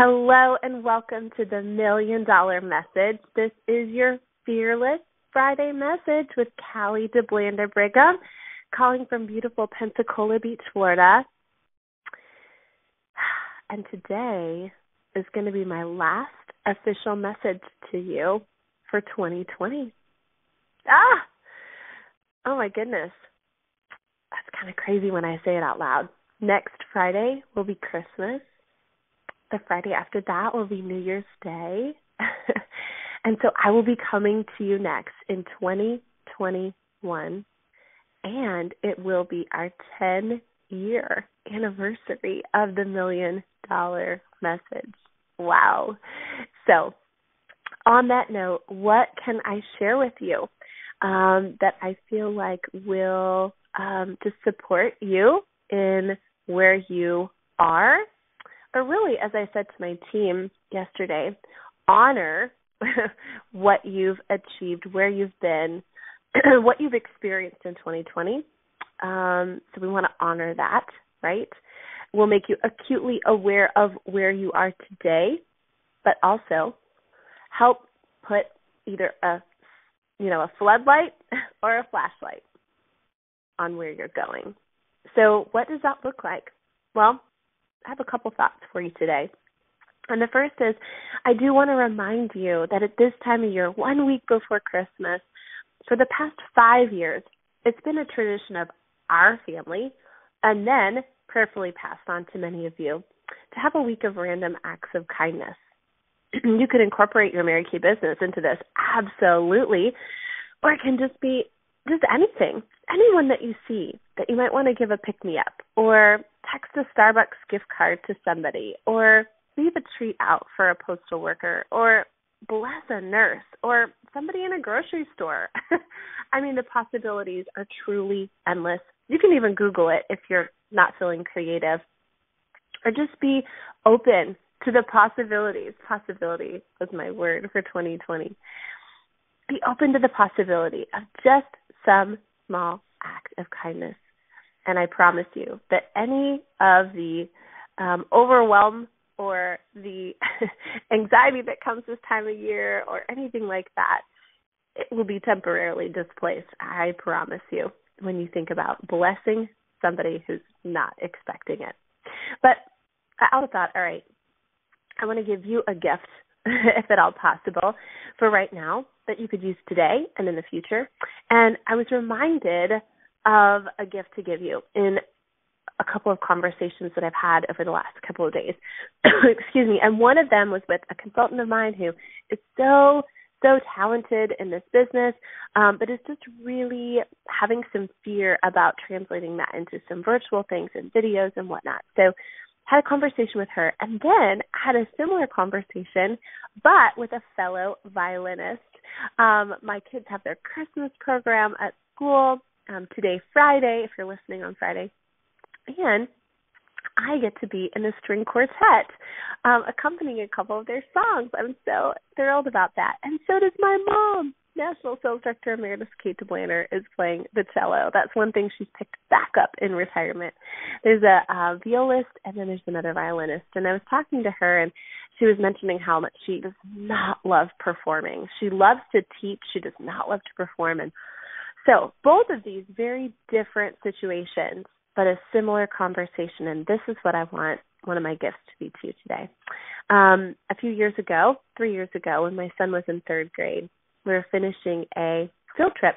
Hello and welcome to the $1 Million Message. This is your Fearless Friday message with Callie DeBlander Brigham, calling from beautiful Pensacola Beach, Florida. And today is going to be my last official message to you for 2020. Oh my goodness. That's kind of crazy when I say it out loud. Next Friday will be Christmas. The Friday after that will be New Year's Day. And so I will be coming to you next in 2021. And it will be our 10-year anniversary of the $1 Million Message. Wow. So on that note, what can I share with you that I feel like will just support you in where you are? Or really, as I said to my team yesterday, honor what you've achieved, where you've been, what you've experienced in 2020. So we want to honor that, right? We'll make you acutely aware of where you are today, but also help put either a floodlight or a flashlight on where you're going. So what does that look like? Well, I have a couple thoughts for you today. And the first is, I do want to remind you that at this time of year, 1 week before Christmas, for the past 5 years, it's been a tradition of our family, and then prayerfully passed on to many of you, to have a week of random acts of kindness. You could incorporate your Mary Kay business into this, absolutely, or it can just be just anything, anyone that you see that you might want to give a pick-me-up, or text a Starbucks gift card to somebody, or leave a treat out for a postal worker, or bless a nurse, or somebody in a grocery store. I mean, the possibilities are truly endless. You can even Google it if you're not feeling creative, or just be open to the possibilities. Possibility was my word for 2020. Be open to the possibility of just some small act of kindness. And I promise you that any of the overwhelm or the anxiety that comes this time of year or anything like that, it will be temporarily displaced. I promise you, when you think about blessing somebody who's not expecting it. But I also thought, all right, I want to give you a gift, if at all possible, for right now that you could use today and in the future. And I was reminded of a gift to give you in a couple of conversations that I've had over the last couple of days. Excuse me. And one of them was with a consultant of mine who is so talented in this business, but is just really having some fear about translating that into some virtual things and videos and whatnot. So had a conversation with her, and then had a similar conversation, but with a fellow violinist. My kids have their Christmas program at school today, Friday, if you're listening on Friday, and I get to be in a string quartet, accompanying a couple of their songs. I'm so thrilled about that, and so does my mom. National Sales Director Emeritus Kate DeBlander is playing the cello. That's one thing she's picked back up in retirement. There's a violist, and then there's another violinist. And I was talking to her, and she was mentioning how much she does not love performing. She loves to teach. She does not love to perform. And so both of these very different situations, but a similar conversation. And this is what I want one of my gifts to be to you today. A few years ago, 3 years ago, when my son was in third grade, we were finishing a field trip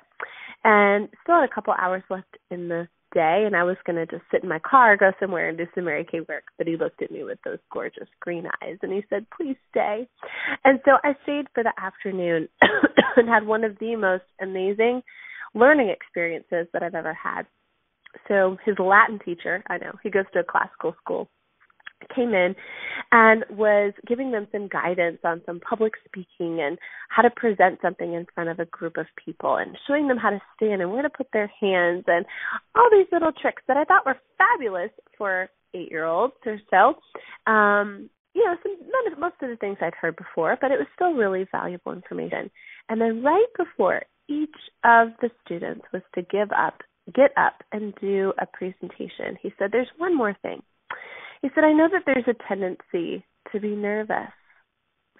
and still had a couple hours left in the day, and I was going to just sit in my car, go somewhere, and do some Mary Kay work. But he looked at me with those gorgeous green eyes, and he said, "Please stay." And so I stayed for the afternoon and had one of the most amazing learning experiences that I've ever had. So his Latin teacher, I know, he goes to a classical school, came in and was giving them some guidance on some public speaking and how to present something in front of a group of people and showing them how to stand and where to put their hands and all these little tricks that I thought were fabulous for 8-year-olds or so. Most of the things I'd heard before, but it was still really valuable information. And then right before each of the students was to get up and do a presentation, he said, "There's one more thing." He said, "I know that there's a tendency to be nervous,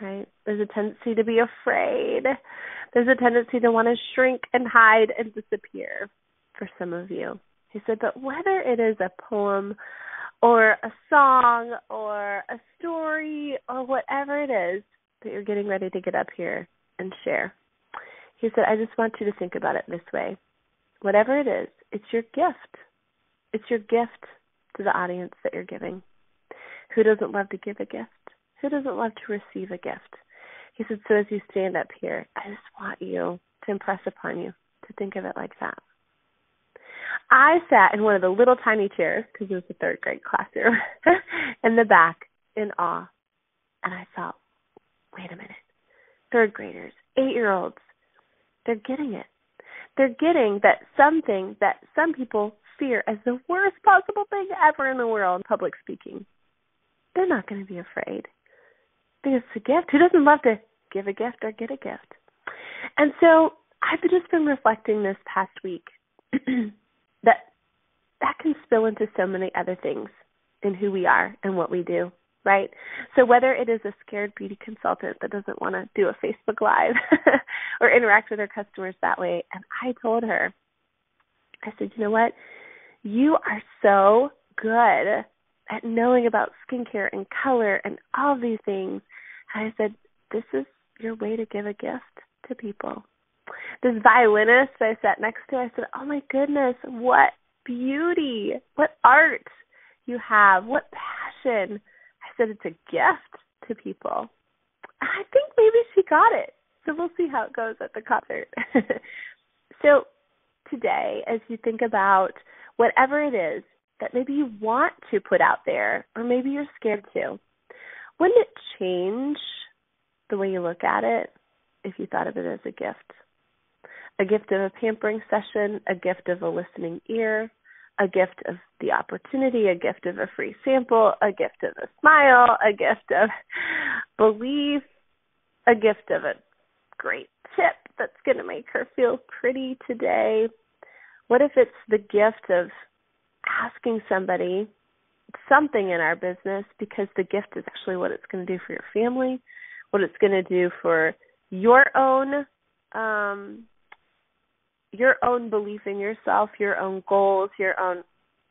right? There's a tendency to be afraid. There's a tendency to want to shrink and hide and disappear for some of you. He said, but whether it is a poem or a song or a story or whatever it is that you're getting ready to get up here and share, he said, I just want you to think about it this way. Whatever it is, it's your gift. It's your gift to the audience that you're giving. Who doesn't love to give a gift? Who doesn't love to receive a gift? He said, so as you stand up here, I just want you to impress upon you to think of it like that. I sat in one of the little tiny chairs, because it was a third grade classroom, in the back in awe. And I thought, wait a minute. Third graders, 8-year-olds, they're getting it. They're getting that something that some people fear as the worst possible thing ever in the world, public speaking. They're not going to be afraid. Because it's a gift. Who doesn't love to give a gift or get a gift? And so I've just been reflecting this past week that can spill into so many other things in who we are and what we do, right? So whether it is a scared beauty consultant that doesn't want to do a Facebook Live or interact with her customers that way, and I told her, I said, you know what? You are so good at knowing about skincare and color and all of these things. And I said, this is your way to give a gift to people. This violinist I sat next to, I said, oh my goodness, what beauty, what art you have, what passion. I said, it's a gift to people. I think maybe she got it. So we'll see how it goes at the concert. So today, as you think about whatever it is that maybe you want to put out there, or maybe you're scared to, wouldn't it change the way you look at it if you thought of it as a gift? A gift of a pampering session, a gift of a listening ear, a gift of the opportunity, a gift of a free sample, a gift of a smile, a gift of belief, a gift of a great tip that's going to make her feel pretty today. What if it's the gift of asking somebody something in our business because the gift is actually what it's going to do for your family, what it's going to do for your own belief in yourself, your own goals, your own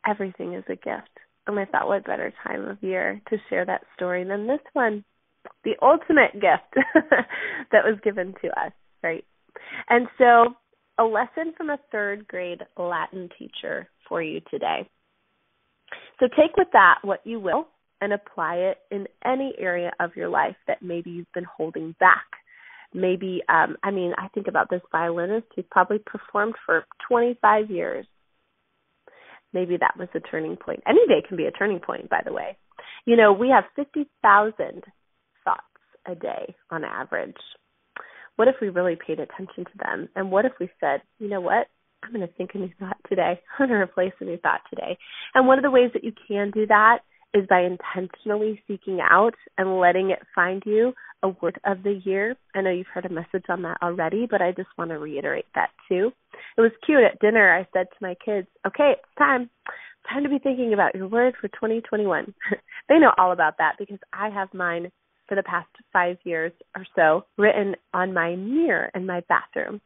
everything is a gift. And I thought, what better time of year to share that story than this one, the ultimate gift that was given to us, right? And so a lesson from a third grade Latin teacher for you today. So take with that what you will and apply it in any area of your life that maybe you've been holding back. Maybe, I think about this violinist who's probably performed for 25 years. Maybe that was a turning point. Any day can be a turning point, by the way. You know, we have 50,000 thoughts a day on average. What if we really paid attention to them? And what if we said, you know what? I'm going to think a new thought today. I'm going to replace a new thought today. And one of the ways that you can do that is by intentionally seeking out and letting it find you a word of the year. I know you've heard a message on that already, but I just want to reiterate that too. It was cute at dinner. I said to my kids, okay, it's time to be thinking about your word for 2021. They know all about that because I have mine for the past 5 years or so written on my mirror in my bathroom.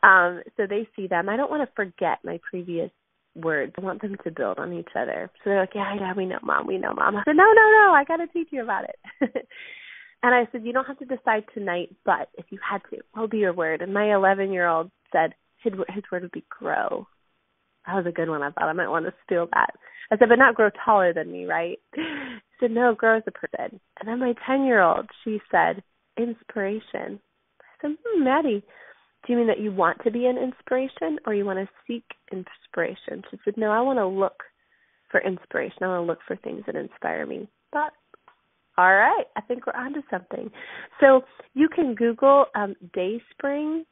So they see them. I don't want to forget my previous words. I want them to build on each other. So they're like, yeah, we know, Mom. I said, no, I got to teach you about it. And I said, you don't have to decide tonight, but if you had to, what would be your word? And my 11-year-old said his word would be grow. That was a good one. I thought I might want to steal that. I said, but not grow taller than me, right? He said, no, grow as a person. And then my 10-year-old, she said, inspiration. I said, Maddie, do you mean that you want to be an inspiration or you want to seek inspiration? She said, no, I want to look for inspiration. I want to look for things that inspire me. But all right, I think we're onto something. So you can Google Dayspring,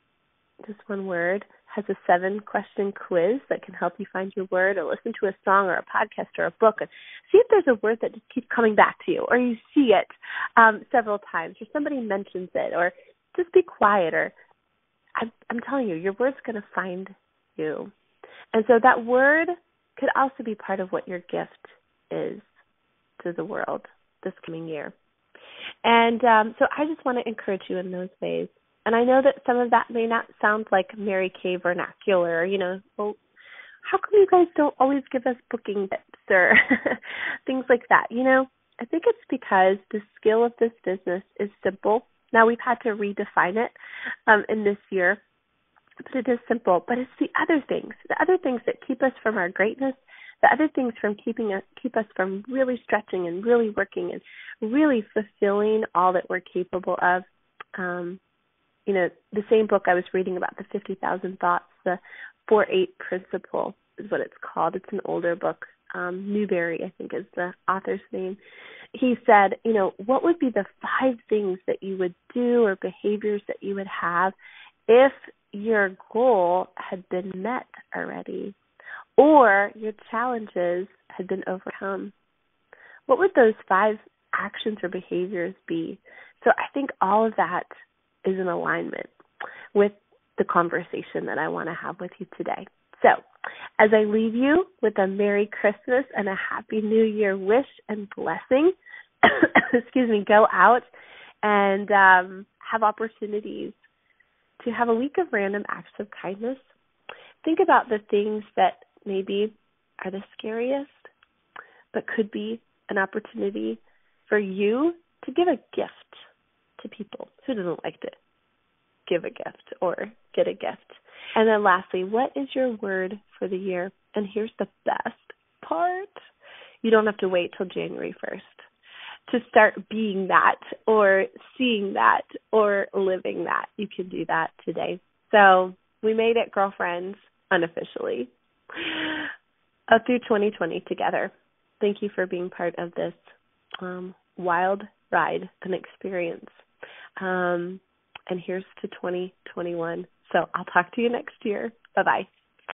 just one word, has a 7-question quiz that can help you find your word, or listen to a song or a podcast or a book and see if there's a word that just keeps coming back to you, or you see it several times, or somebody mentions it, or just be quiet. Or I'm telling you, your word's going to find you. And so that word could also be part of what your gift is to the world this coming year. So I just want to encourage you in those ways. And I know that some of that may not sound like Mary Kay vernacular, well, how come you guys don't always give us booking tips or things like that? I think it's because the skill of this business is simple. Now, we've had to redefine it in this year, but it is simple. But it's the other things that keep us from our greatness, the other things from keep us from really stretching and really working and really fulfilling all that we're capable of. The same book I was reading about, the 50,000 Thoughts, the 4-8 Principle is what it's called. It's an older book. Newberry, I think, is the author's name. He said, what would be the 5 things that you would do or behaviors that you would have if your goal had been met already or your challenges had been overcome? What would those 5 actions or behaviors be? So I think all of that is in alignment with the conversation that I want to have with you today. So as I leave you with a Merry Christmas and a Happy New Year wish and blessing, go out and have opportunities to have a week of random acts of kindness. Think about the things that maybe are the scariest, but could be an opportunity for you to give a gift to people. Who doesn't like to give a gift or get a gift? And then lastly, what is your word for the year? And here's the best part. You don't have to wait till January 1st to start being that or seeing that or living that. You can do that today. So we made it, girlfriends, unofficially, up through 2020 together. Thank you for being part of this wild ride and experience. And here's to 2021. So I'll talk to you next year. Bye-bye.